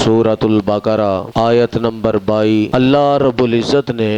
सूरतुल बकरा आयत नंबर 22। अल्लाह रब्बुल इज़्ज़त ने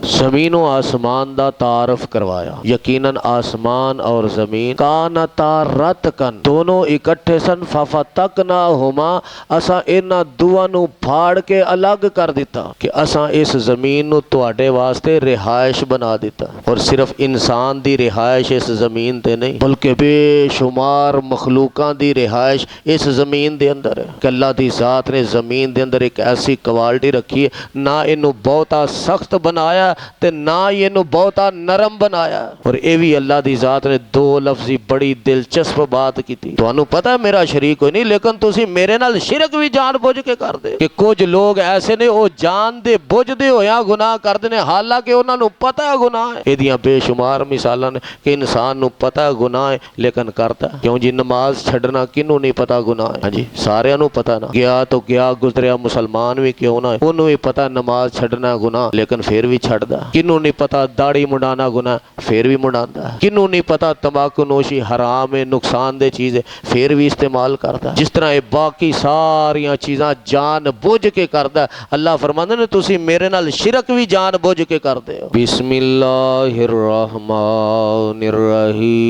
ज़मीन व आसमान दा तारफ करवाया। यकीनन आसमान और ज़मीन कानता रतकन दोनों इकट्ठे सन। फफतकना हुमा असा इन्हां दुआं नूं फाड़ के अलग कर दिता कि असा इस ज़मीन नूं तुहाडे वास्ते रिहाइश बना दिता। और सिर्फ इंसान दी रिहाइश इस ज़मीन ते नहीं बल्कि बेशुमार मखलूकां दी रिहाइश इस ज़मीन दे अंदर है। कि अल्लाह दी ज़ात ने ज़मीन दे अंदर एक ऐसी क्वालिटी रखी है, ना इनू बहुता सख्त बनाया ते ना ही इनू बहुता नरम बनाया। और ये भी अल्लाह दी ज़ात ने दो लफ्ज़ी बड़ी दिलचस्प बात की थी। तुहानू पता है मेरा शरीक कोई नहीं, लेकिन तुसी मेरे नाल शिरक भी जान बुझ के कर दे। कि कुछ लोग ऐसे ने वो जान दे बुझदे होया गुनाह करते ने, हालांकि उन्होंने पता है गुनाह है। एदियां बेशुमार मिसालां ने कि इंसान नू पता है गुनाह है लेकिन करता है क्यों जी। नमाज छड्डना किनू नहीं पता गुनाह है? हाँ जी, सारियां नू पता ना। गया तो गया गुजरिया मुसलमान भी क्यों ना, उन्होंने भी पता नमाज छड्डना गुनाह लेकिन फिर भी छड्डदा। किनू नहीं पता दाढ़ी मुंडाना गुनाह फिर भी मुंडांदा। किनू नहीं पता तंबाकू नोशी हराम है, नुकसानदेह चीज़ है, फिर भी इस्तेमाल करता। जिस तरह ये बाकी सारियां चीज़ां जान बुझ के करदा, अल्लाह फरमांदे ने तुसी मेरे नाल शिरक भी जान बुझ के करदे हो। बिस्मिल्लाहिर रहमानिर रहीम।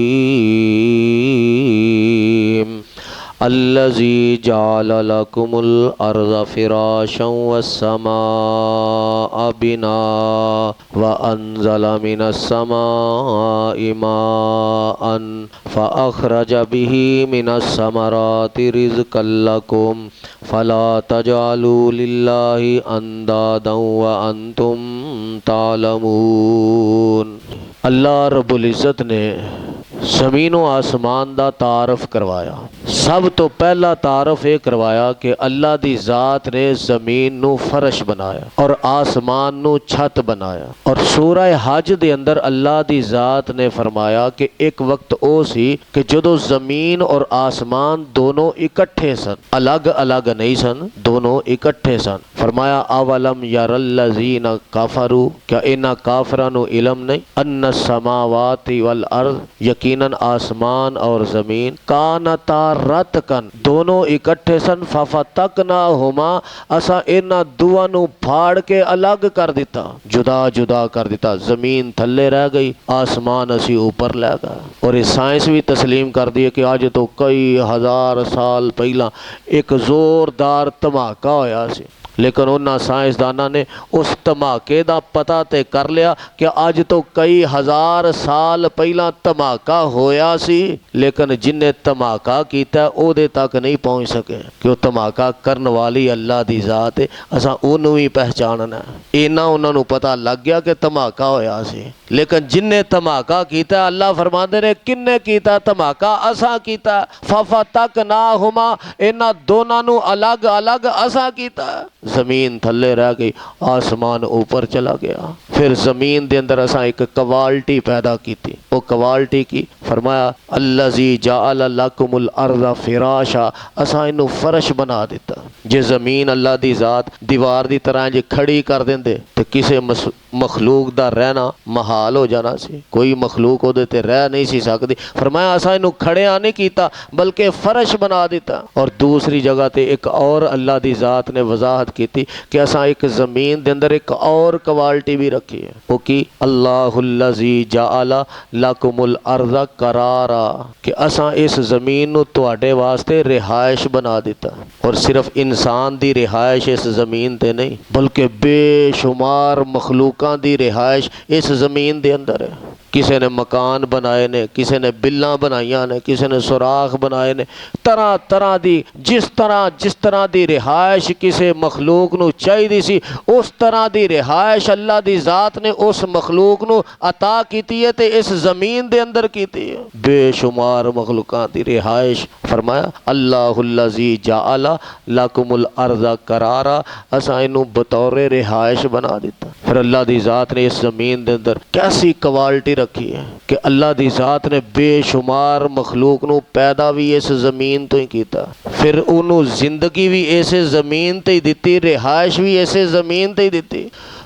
अल्लज़ी जअल लकुमुल अर्ज़ फ़िराशं वस्समाअ बिनाअ व अंज़ल मिनस समाइ माअन फ़अख़रज बिही मिनस समराति रिज़्क़न लकुम फ़ला तजअलू लिल्लाहि अंदादन व अंतुम तालमून। अल्लाह रब्बुल इज़्ज़त ने ज़मीन व आसमान दा तारफ करवाया। सब तो पहला तारफ ये करवाया कि अल्लाह दी ज़ात ने ज़मीन नू फर्श बनाया और आसमान नू छत बनाया। और सूरह हज दे अंदर अल्लाह दी ज़ात ने फरमाया कि एक वक्त ओ सी कि जदों ज़मीन और आसमान दोनों इकट्ठे सन, अलग अलग नहीं सन, दोनों इकट्ठे सन। फरमाया अवलम यरल्लज़ीना कफरू, क्या इन्हां काफिरां नू इल्म नहीं, अन्ना समावाति वल अर्ज़, यकीनन आसमान और ज़मीन कानता रतकन दोनों इकट्ठे सन। फफतकना हुमा असा इन्हां दुआं नू फाड़ के अलग कर दिता, जुदा जुदा कर दिता। ज़मीन थल्ले रह गई, आसमान असी ऊपर लै गए। और ये साइंस भी तस्लीम कर दी है कि अज तो कई हज़ार साल पहला एक जोरदार धमाका होया सी, लेकिन उन्होंने साइंसदाना ने उस धमाके का पता तो कर लिया कि अज तो कई हज़ार साल पहला धमाका होया सी, लेकिन जिन्हें धमाका किया उहदे तक नहीं पहुँच सके कि वह धमाका करने वाली अल्लाह की ज़ात है। असा उन्होंने भी पहचानना है। इन्ना उन्होंने पता लग गया कि धमाका होया सी, लेकिन जिन्हें धमाका किया अल्लाह फरमाते ने किन्ने किया धमाका? असा किया। फफतकनाहुमा इन्हां दोनों नू अलग अलग असा किया। ज़मीन थल्ले रह गई, आसमान ऊपर चला गया। फिर ज़मीन के अंदर असा एक क्वालिटी पैदा की थी। वो क्वालिटी की फरमाया अल्लज़ी जअल लकुमुल अर्ज़ फ़िराशा, असा इनू फर्श बना दिता। जे ज़मीन अल्लाह दी ज़ात दीवार की तरह जे खड़ी कर देंदे तो किसी मखलूक दा रहना महाल हो जाना सी, कोई मखलूक उहदे ते रह नहीं सी सकती। फरमाया असा इनू खड़िया नहीं किया बल्कि फर्श बना दिता। और दूसरी जगह ते एक और अल्लाह दी ज़ात ने वजाहत की थी कि असा एक ज़मीन के अंदर एक और क्वालिटी भी रखी है। वो कि अल्लाहुल्लज़ी जअल लकुमुल अर्ज़ करारा, कि असा इस ज़मीन नू तुहाडे वास्ते रिहाइश बना दिता। और सिर्फ इंसान दी रिहाइश इस ज़मीन ते नहीं बल्कि बेशुमार मखलूकां दी रिहाइश इस ज़मीन दे अंदर है। किसी ने मकान बनाए ने, किसी ने बिल्लां बनाइया ने, किसी ने सुराख बनाए ने, तरह तरह दी जिस तरह दी रिहाइश किसी मखलूक नू चाहिदी सी उस तरह दी रिहाइश अल्लाह दी ज़ात ने उस मखलूक नू अता कीती है ते इस ज़मीन दे अंदर कीती है। बेशुमार मखलूकां दी रिहाइश। फरमाया अल्लाहुल्लज़ी जअल लकुमुल अर्ज़ करारा, असा इनू बतौर रिहाइश बना दिता। फिर अल्लाह दी ज़ात ने इस ज़मीन दे अंदर कैसी क्वालिटी रखी है कि अल्लाह दी ज़ात ने बेशुमार मखलूक नू पैदा भी इस ज़मीन तो ही किया, फिर उन्होंने जिंदगी भी इस ज़मीन ते ही दिती, रिहाइश भी इस ज़मीन ते ही दिती।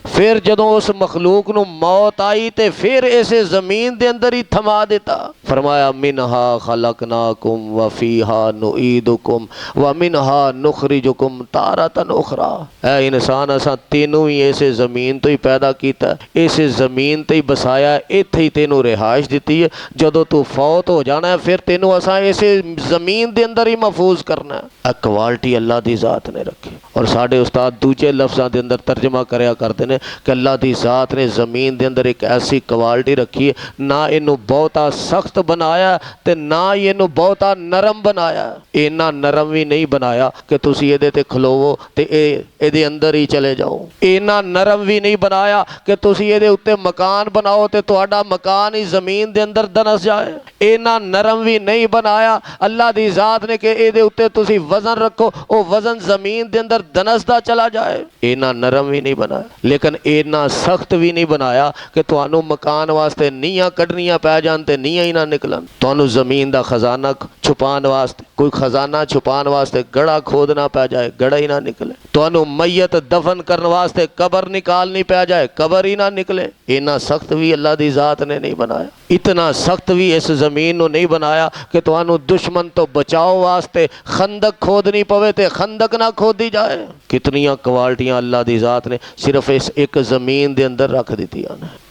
फिर जदों उस मखलूक नूं मौत आई तो फिर इसे ज़मीन दे अंदर ही थमा दिता। फरमाया मिनहा खलकनाकुम व फीहा नुईदुकुम व मिनहा नुखरिजुकुम तारतन उखरा। ऐ इंसान असां तेनू ही इसे ज़मीन तो ही पैदा किया, इसे ज़मीन ते ही बसाया, इत्थे ही तेनू रिहाइश दी है। जदों तू फौत हो जाना है फिर तेनू असां इसे ज़मीन दे अंदर ही महफूज करना है। क्वालिटी अल्लाह की ज़ात ने रखी। और साढ़े उस्ताद दूजे लफ्ज़ों के अंदर तर्जमा करया करते हैं कि अल्लाह की ज़ात ने ज़मीन के अंदर एक ऐसी क्वालिटी रखी है, ना इनू बहुता सख्त बनाया तो ना ही इनू बहुता नरम बनाया। इन्ना नरम भी नहीं बनाया कि तुसी इहदे ते खलोवो तो इहदे अंदर ही चले जाओ। इन्ना नरम भी नहीं बनाया कि तुसी इहदे उत्ते मकान बनाओ तो तुहाडा मकान ही ज़मीन के अंदर दनस जाए। इन्ना नरम भी नहीं बनाया अल्लाह की ज़ात ने कि इहदे उत्ते तुसी वजन रखो, वो वजन ज़मीन के अंदर दनसदा चला जाए। इन्ना नरम भी नहीं बनाया, लेकिन इन्ना सख्त भी नहीं बनाया कि तुहानू मकान वास्ते नीयां कढ़नियां पै जान ते नीयां ही ना निकलन। तुहानू ज़मीन का खजाना छुपान वास्ते कोई खजाना छुपान वास्ते गड़ा खोदना पै जाए, गड़ा ही ना निकले। तुहानू मैयत दफन करने वास्ते कबर निकालनी पै जाए, कबर ही ना निकले। इन्ना सख्त भी अल्लाह की ज़ात ने नहीं बनाया। इतना सख्त भी इस ज़मीन को नहीं बनाया कि तुहानू दुश्मन तो बचाव वास्ते खंदक खोदनी पवे ते खंदक ना खोदी जाए। कितनियां क्वालिटियां अल्लाह की ज़ात ने सिर्फ इस एक ज़मीन के अंदर रख दी।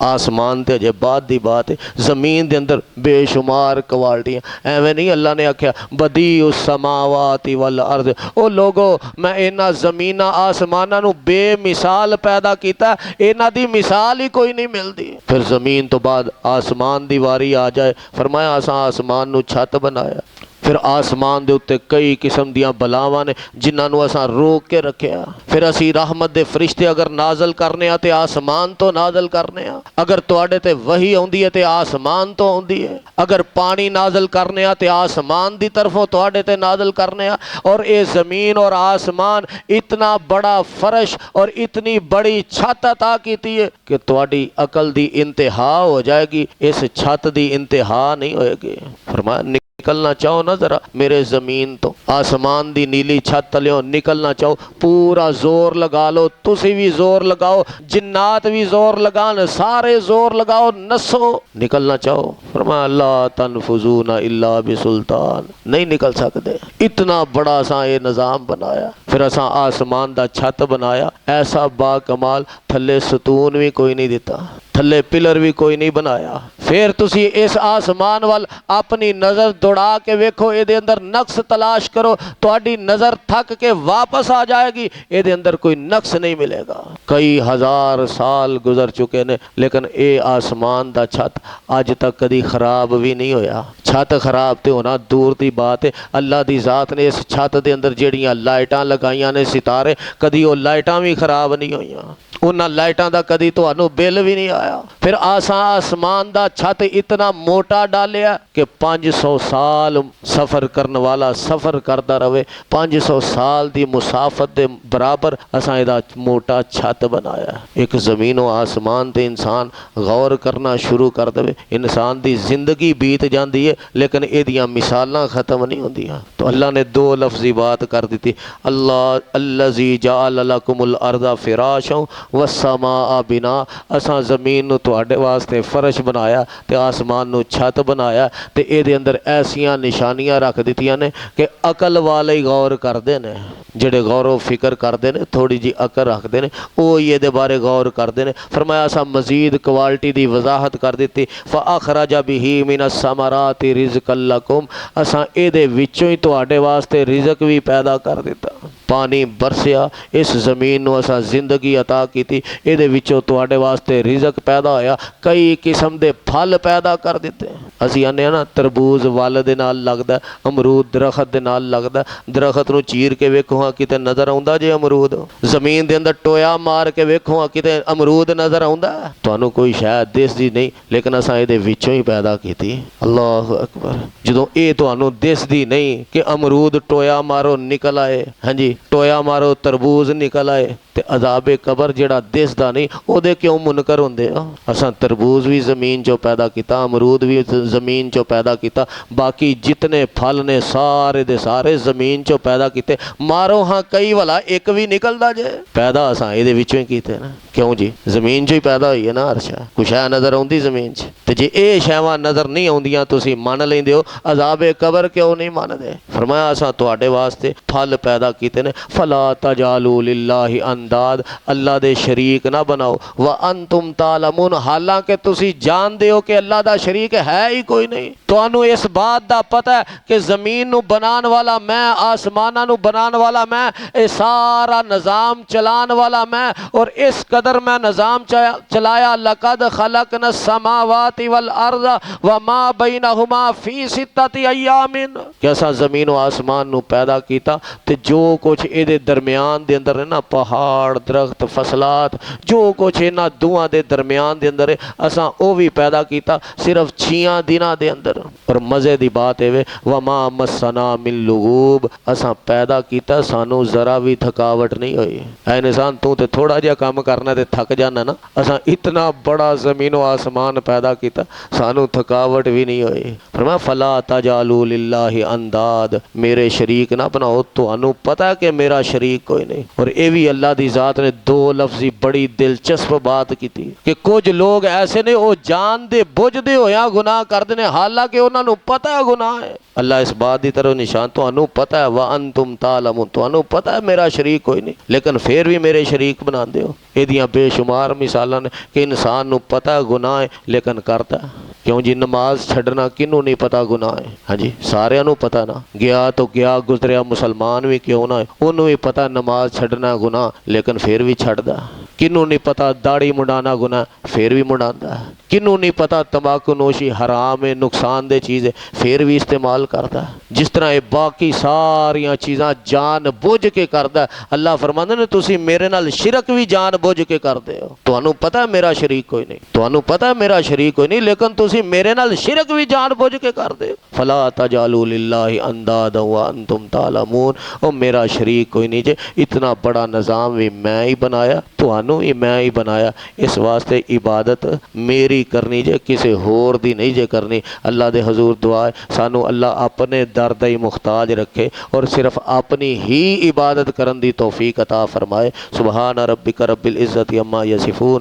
आसमान ते अजे बाद की बात है, ज़मीन के अंदर बेशुमार क्वालिटियां। एवं नहीं अल्लाह ने आख्या बदी उस समावाति वल अर्द, ओ लोगो मैं इन्हां ज़मीन आसमानां नूं बेमिसाल पैदा किया, इन्हां दी मिसाल ही कोई नहीं मिलती। फिर ज़मीन तो बाद आसमान दी वारी आ जाए, फरमाया असां आसमान नूं छत बनाया। फिर आसमान के उत्ते कई किस्म दियां बलावां ने जिन्होंने असां रोक के रखिया। फिर असी रहमत दे फरिश्ते अगर नाजल करने तो आसमान तो नाजल करने, अगर तुहाडे ते वही आउंदी है तो आसमान तो आउंदी है, अगर पानी नाजल करने तो आसमान की तरफों तुहाडे ते नाजल करने। और ये ज़मीन और आसमान इतना बड़ा फर्श और इतनी बड़ी छत अता कीती है कि तुहाडी अकल दी इंतहा हो जाएगी, इस छत दी इंतहा नहीं होएगी। फरमाया निकलना चाहो ना जरा मेरे ज़मीन तो आसमान दी नीली छत तलियों निकलना चाहो, पूरा जोर लगा लो, तुसी भी जोर लगाओ, जिन्नात भी जोर लगान, सारे जोर लगाओ, नसो, निकलना चाहो। फरमाया अल्लाह तनफुजूना इल्ला बिसुल्तान, नहीं निकल सकते। इतना बड़ा सा ये निज़ाम बनाया। फिर असा आसमान दा छत बनाया ऐसा बाकमाल, थले सतून भी कोई नहीं दिता, थले पिलर भी कोई नहीं बनाया। फिर तुसी इस आसमान वाल अपनी नज़र दौड़ा के वेखो, ये अंदर नक्स तलाश करो, तुहाडी नज़र थक के वापस आ जाएगी, ये अंदर कोई नक्स नहीं मिलेगा। कई हज़ार साल गुजर चुके ने, लेकिन ये आसमान दा छत अज तक कभी खराब भी नहीं होया। छत खराब तो होना दूर की बात है, अल्लाह की ज़ात ने इस छत के अंदर जड़ियाँ लाइटां लगाइयां ने सितारे, कभी वो लाइटां भी खराब नहीं होइयां, उन्हां लाइटां दा कभी तुहानू बिल भी नहीं आया। फिर आसमान दा छत इतना मोटा डालिया कि 500 साल सफ़र करने वाला सफ़र करता रहे, 500 साल की मुसाफत के बराबर असां इहदा मोटा छत बनाया। एक ज़मीन व आसमान ते इंसान गौर करना शुरू कर दे, इंसान की जिंदगी बीत जाती है, लेकिन इहदियां मिसालां ख़त्म नहीं होंदियां। तो अल्लाह ने दो लफ्ज़ी बात कर दी, अल्लाह अल्लज़ी जअल लकुमुल अर्दा फ़िराशा वस्समाअ बिना, असां ज़मीन नूं तुहाडे वास्ते फर्श बनाया तो आसमान नूं छत बनाया, तो ये अंदर ऐसियां निशानियां रख दित्तियां ने कि अकल वाले ही गौर करते हैं, जिहड़े गौर फिक्र करते हैं, थोड़ी जी अकल रखते हैं, वो ये बारे गौर करते हैं। फरमाया असां मजीद क्वालिटी की वजाहत कर दी, फ़अख़रज बिही मिनस समराति रिज़्क़न लकुम, असां इहदे विचों ही तुहाडे वास्ते रिज़क भी पैदा कर दिता। पानी बरसिया, इस ज़मीन नूं असां जिंदगी अता की, इहदे विचों तुहाडे वास्ते रिज़क पैदा होया, कई किस्म के फल पैदा कर दिते। असीं आने ना तरबूज वल दे नाल लगदा, अमरूद दरखत दे नाल लगदा, दरखत नूं चीर के वेखो हाँ किते नज़र आउंदा जे अमरूद, ज़मीन दे अंदर टोया मार के वेखो हाँ किते अमरूद नज़र आउंदा, तुहानूं कोई शायद दिसदी नहीं, लेकिन असां इहदे विचों ही पैदा कीती। अल्लाहु अकबर। जदों ये तुहानूं दिसदी नहीं कि अमरूद टोया मारो निकल आए, हाँ जी टोया मारो तरबूज निकल आए, ते अजाबे कबर जिहड़ा दिसदा नहीं ओहदे क्यों मुनकर हुंदे आ। असां तरबूज भी ज़मीन चों पैदा किया, अमरूद भी ज़मीन चों पैदा किया, बाकी जितने फल ने सारे दे सारे ज़मीन चों पैदा किते। मारो हाँ कई वाला एक भी निकलदा जे, पैदा असां इहदे विचों ही कीते ना। क्यों जी, ज़मीन चों ही पैदा होई है ना हर शै। कुछ है नज़र आउंदी ज़मीन च, ते जे ये शैवां नज़र नहीं आउंदियां तुसीं मन लैंदे हो, अज़ाबे कबर क्यों नहीं मनदे। फरमाया असां तुहाडे वास्ते फल पैदा कीते ने। फला तजालू लिल्लाहि अंदाद, अल्लाह दे शरीक ना बनाओ। व अंतुम तालमून, हालांकि तुसीं जानदे हो कि अल्लाह दा शरीक है ही कोई नहीं। तुहानू इस बात दा पता है कि ज़मीन नू बनान वाला मैं, आसमानां नू बनान वाला मैं, ये सारा निज़ाम चलान वाला मैं, और इस कदर मैं निज़ाम चलाया। लक़द खलक़ना समावाति वल अर्ज़ व मा बैनहुमा फी सित्तति अय्यामिन, कि असां ज़मीन और आसमान नू पैदा कीता ते जो कुछ इहदे दरम्यान दे अंदर है ना, पहाड़ दरख्त फसलात, जो कुछ इन्हां दुआं दे दरम्यान दे अंदर है, असां वो भी पैदा कीता सिर्फ 6 दिनां दे अंदर। और मज़े दी बात है व मा मस्सना मिन लुगूब, असां पैदा कीता सानू ज़रा भी थकावट नहीं हुई। ऐ इंसान तू ते थोड़ा जिहा काम करना ते थक जाना ना, असां इतना बड़ा ज़मीनो आसमान पैदा किया सानू थकावट भी नहीं हुई। फरमाया फला तजालू लिल्लाहि अंदाद, मेरे शरीक ना बनाओ। तुहानू पता है कि मेरा शरीक कोई नहीं। और ये भी अल्लाह दी ज़ात ने 2 लफ्ज़ी बड़ी दिलचस्प बात की कि कुछ लोग ऐसे ने वो जानते बुझते होया गुनाह करते हैं, हालांकि उन्होंने पता है गुनाह है। अल्लाह इस बात की तरफ निशान, तुहानू पता है व अंतुम तालमून, तुहानू पता है मेरा शरीक कोई नहीं, लेकिन फिर भी मेरे शरीक बनाते हो। एदियां बेशुमार मिसालां ने कि इंसान नू पता है गुनाह है लेकिन करता है। क्यों जी, नमाज छड्डना किनू नहीं पता गुनाह है? हाँ जी, सारिਆਂ नू पता ना। गया तो गया, गुजरिया मुसलमान भी क्यों ना है, उन्होंने भी पता नमाज छड्डना गुनाह, लेकिन फिर भी छड्डदा। किनू नहीं पता दाढ़ी मुंडाना गुनाह, फिर भी मुंडांदा है। किनू नहीं पता तंबाकू नोशी हराम है, नुकसानदेह चीज़ है, फिर भी इस्तेमाल करता है। जिस तरह ये बाकी सारियां चीज़ां जान बुझ के करता है। अल्लाह फरमांदे ने तुसी मेरे नाल शिरक भी जान बुझ के करते हो। तुहानू पता है मेरा शरीक कोई नहीं, तुहानू पता है मेरा शरीक कोई नहीं, लेकिन तुसी मेरे नाल शिरक भी जान बुझ के करते हो। फला तजालू लिल्लाहि अंदादा व अंतुम तालमून, और मेरा शरीक कोई नहीं जे, इतना बड़ा निज़ाम भी मैं ही बनाया, तुहानू ही मैं ही बनाया। इस वास्ते इबादत मेरी करनी जे, किसी होर दी नहीं जे करनी। अल्लाह दे हजूर दुआ है सानू अल्लाह अपने दर दा ही मुख्ताज रखे और सिर्फ अपनी ही इबादत करन दी तौफीक अता फरमाए। सुबहान रब्बिक रब्बिल इज़्ज़ति अम्मा यसिफून।